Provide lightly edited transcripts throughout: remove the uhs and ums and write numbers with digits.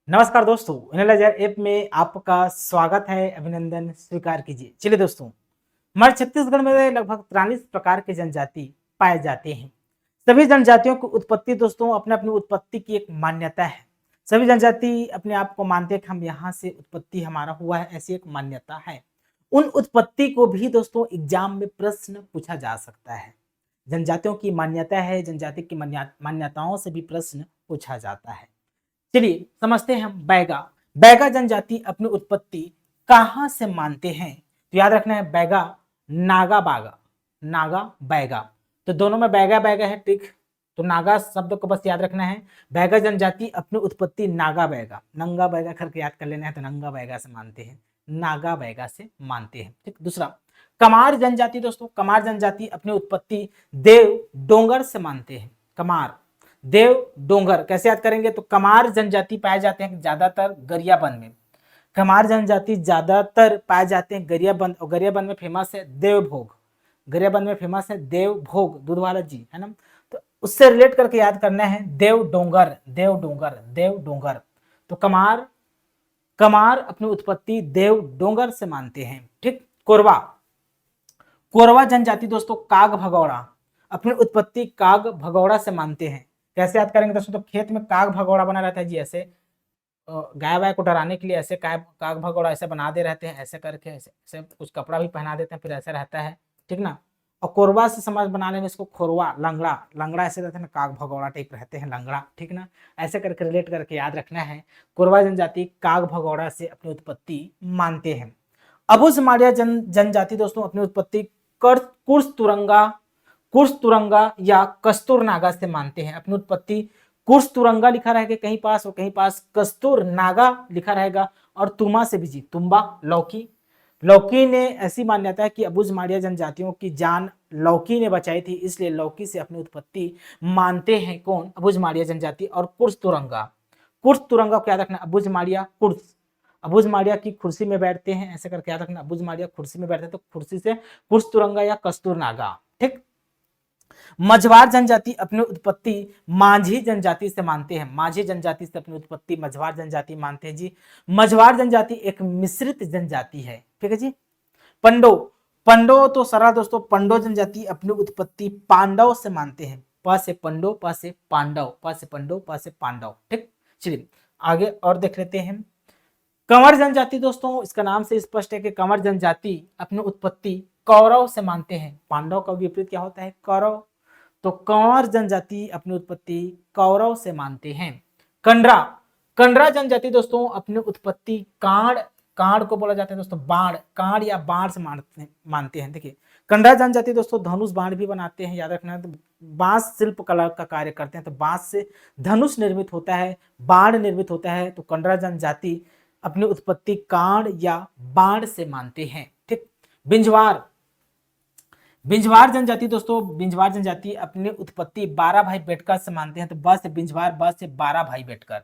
नमस्कार दोस्तों, analyser app में आपका स्वागत है। अभिनंदन स्वीकार कीजिए। चलिए दोस्तों, हमारे छत्तीसगढ़ में लगभग 43 प्रकार के जनजाति पाए जाते हैं। सभी जनजातियों की उत्पत्ति दोस्तों अपने अपनी उत्पत्ति की एक मान्यता है। सभी जनजाति अपने आप को मानते हैं कि हम यहाँ से उत्पत्ति हमारा हुआ है, ऐसी एक मान्यता है। उन उत्पत्ति को भी दोस्तों एग्जाम में प्रश्न पूछा जा सकता है। जनजातियों की मान्यता है, जनजाति की मान्यताओं से भी प्रश्न पूछा जाता है। चलिए समझते हैं हम बैगा। बैगा जनजाति अपनी उत्पत्ति कहाँ से मानते हैं? तो याद रखना है बैगा, नागा बागा, नागा बैगा। तो दोनों में बैगा बैगा है, ठीक। तो नागा शब्द को बस याद रखना है। बैगा जनजाति अपनी उत्पत्ति नागा बैगा, नंगा बैगा करके याद कर लेना है। तो नंगा बैगा से मानते हैं, नागा बैगा से मानते हैं, ठीक। दूसरा कमार जनजाति दोस्तों, कमार जनजाति अपनी उत्पत्ति देव डोंगर से मानते हैं। कमार देव डोंगर कैसे याद करेंगे? तो कमार जनजाति पाए जाते हैं ज्यादातर गरियाबंद में। कमार जनजाति ज्यादातर पाए जाते हैं गरियाबंद, और गरियाबंद में फेमस है देवभोग। गरियाबंद में फेमस है देवभोग, दूध वाला जी, है ना। तो उससे रिलेट करके याद करना है देव डोंगर, देव डोंगर, देव डोंगर। तो कमार कमार अपनी उत्पत्ति देव डोंगर से मानते हैं, ठीक। कोरवा, कोरवा जनजाति दोस्तों काग भगौड़ा अपनी उत्पत्ति काग भगौड़ा से मानते हैं। कैसे याद करेंगे दोस्तों? तो खेत में काग भगौड़ा बना रहता है जी, ऐसे गाय वाय को डराने के लिए ऐसे काग भगौड़ा ऐसे बना दे रहते हैं, ऐसे करके ऐसे ऐसे कुछ कपड़ा भी पहना देते हैं, फिर ऐसे रहता है, ठीक ना। और कोरवा से समझ बना लेंगे इसको, खोरवा, लंगड़ा, लंगड़ा ऐसे रहते हैं ना, काग भगौड़ा टाइप रहते हैं, लंगड़ा, ठीक ना। ऐसे करके रिलेट करके याद रखना है। कोरवा जनजाति काग भगौड़ा से अपनी उत्पत्ति मानते हैं। अबुझ मारिया जनजाति दोस्तों अपनी उत्पत्ति कुर्स तुरंगा या कस्तूर नागा से मानते हैं। अपनी उत्पत्ति कुर्स तुरंगा लिखा रहेगा कहीं पास, और कहीं पास कस्तूर नागा लिखा रहेगा। और तुमा से भी जी, तुम्बा लौकी, लौकी ने ऐसी मान्यता है कि अबुझ मारिया जनजातियों की जान लौकी ने बचाई थी, इसलिए लौकी से अपनी उत्पत्ति मानते हैं कौन? अबुझ मारिया जनजाति। और कुर्स तुरंगा, कुर्स तुरंगा को याद रखना, अबुझ मारिया कुर्स, अबुझ मारिया की कुर्सी में बैठते हैं, ऐसे करके याद रखना, अबुझ मारिया कुर्सी में बैठते हैं, तो कुर्सी से कुर्स तुरंगा या कस्तूर नागा, ठीक। मझवार जनजाति अपनी उत्पत्ति मांझी जनजाति से मानते हैं। मांझी जनजाति से अपनी उत्पत्ति मझवार जनजाति मानते हैं जी। मझवार जनजाति एक मिश्रित जनजाति है, ठीक है जी। पंडो, पंडो तो सरल दोस्तों, पंडो जनजाति अपनी उत्पत्ति पांडव से मानते हैं। प से पंडो, प से पांडव, प से पंडो, प से पांडव, ठीक। चलिए आगे और देख लेते हैं। कंवर जनजाति दोस्तों, इसका नाम से स्पष्ट है कि कंवर जनजाति अपनी उत्पत्ति कौरव से मानते हैं। पांडव का विपरीत क्या होता है? कौरव। तो कंवर जनजाति अपनी उत्पत्ति कौरव से मानते हैं। कंडरा, कंडरा जनजाति दोस्तों अपनी उत्पत्ति कांड, कांड को बोला जाता है दोस्तों बाण, कांड या बाण से मानते हैं। देखिए कंडरा जनजाति दोस्तों धनुष बाण भी बनाते हैं, याद रखना है। तो बांस शिल्प कला का कार्य करते हैं, तो बांस से धनुष निर्मित होता है, बाण निर्मित होता है। तो कंडरा जनजाति अपनी उत्पत्ति कांड या बाण से मानते हैं, ठीक। बिंजवार, बिंजवार जनजाति दोस्तों, बिंजवार जनजाति अपनी उत्पत्ति 12 भाई बेटकर से मानते हैं। तो ब से बिंजवार, ब से 12 भाई बेटकर,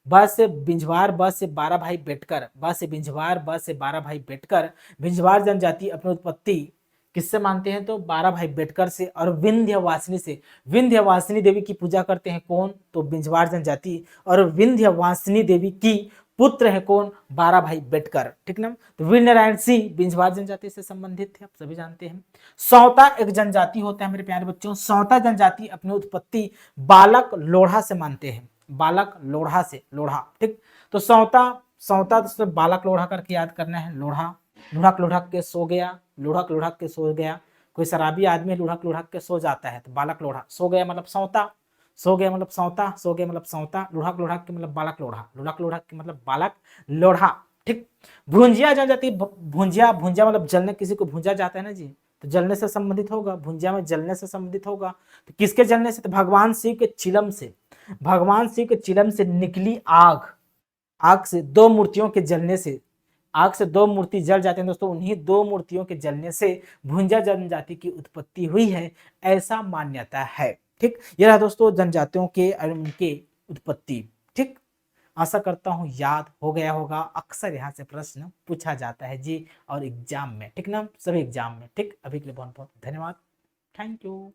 ब से बिंजवार, ब से 12 भाई बेटकर, ब से बिंजवार, ब से 12 भाई बेटकर। बिंजवार जनजाति अपनी उत्पत्ति किससे मानते हैं? तो 12 भाई बेटकर से और विंध्यवासिनी से। विंध्यवासिनी देवी की पूजा करते हैं कौन? तो बिंजवार जनजाति। और विंध्यवासिनी देवी की पुत्र है कौन? 12 भाई बेटकर, ठीक ना। तो वीर नारायण सिंह बिंजवार जनजाति से संबंधित थे, आप सभी जानते हैं। सौता एक जनजाति होता है मेरे प्यारे बच्चों। सौता जनजाति अपनी उत्पत्ति बालक लोढ़ा से मानते हैं। बालक लोढ़ा से, लोढ़ा, ठीक। तो सौता, सौता तो बालक लोढ़ा करके याद करना है। लोढ़ा, लुढ़क लुढ़क के सो गया, लुढ़क लुढ़क के सो गया। कोई शराबी आदमी लुढ़क लुढ़क के सो जाता है, तो बालक लोढ़ा। सो गया मतलब सौता, सो गया मतलब सौता, सो गया मतलब सौता। लुढ़क लुढ़क के मतलब बालक लोढ़ा, लुढ़क लुढ़क के मतलब बालक लोढ़ा, ठीक। भुंजिया जनजाति, भुंजिया, भुंजिया मतलब जलने, किसी को भूंजा जाता है ना जी, तो जलने से संबंधित होगा। भुंजिया में जलने से संबंधित होगा। तो किसके जलने से? तो भगवान शिव के चिलम से, भगवान शिव के चिलम से निकली आग, आग से दो मूर्तियों के जलने से, आग से दो मूर्ति जल जाते हैं दोस्तों, उन्हीं दो मूर्तियों के जलने से भुंजा जनजाति की उत्पत्ति हुई है, ऐसा मान्यता है, ठीक। यह रहा दोस्तों जनजातियों के और उनके उत्पत्ति, ठीक। आशा करता हूं याद हो गया होगा। अक्सर यहाँ से प्रश्न पूछा जाता है जी, और एग्जाम में, ठीक ना, सभी एग्जाम में, ठीक। अभी के लिए बहुत बहुत धन्यवाद, थैंक यू।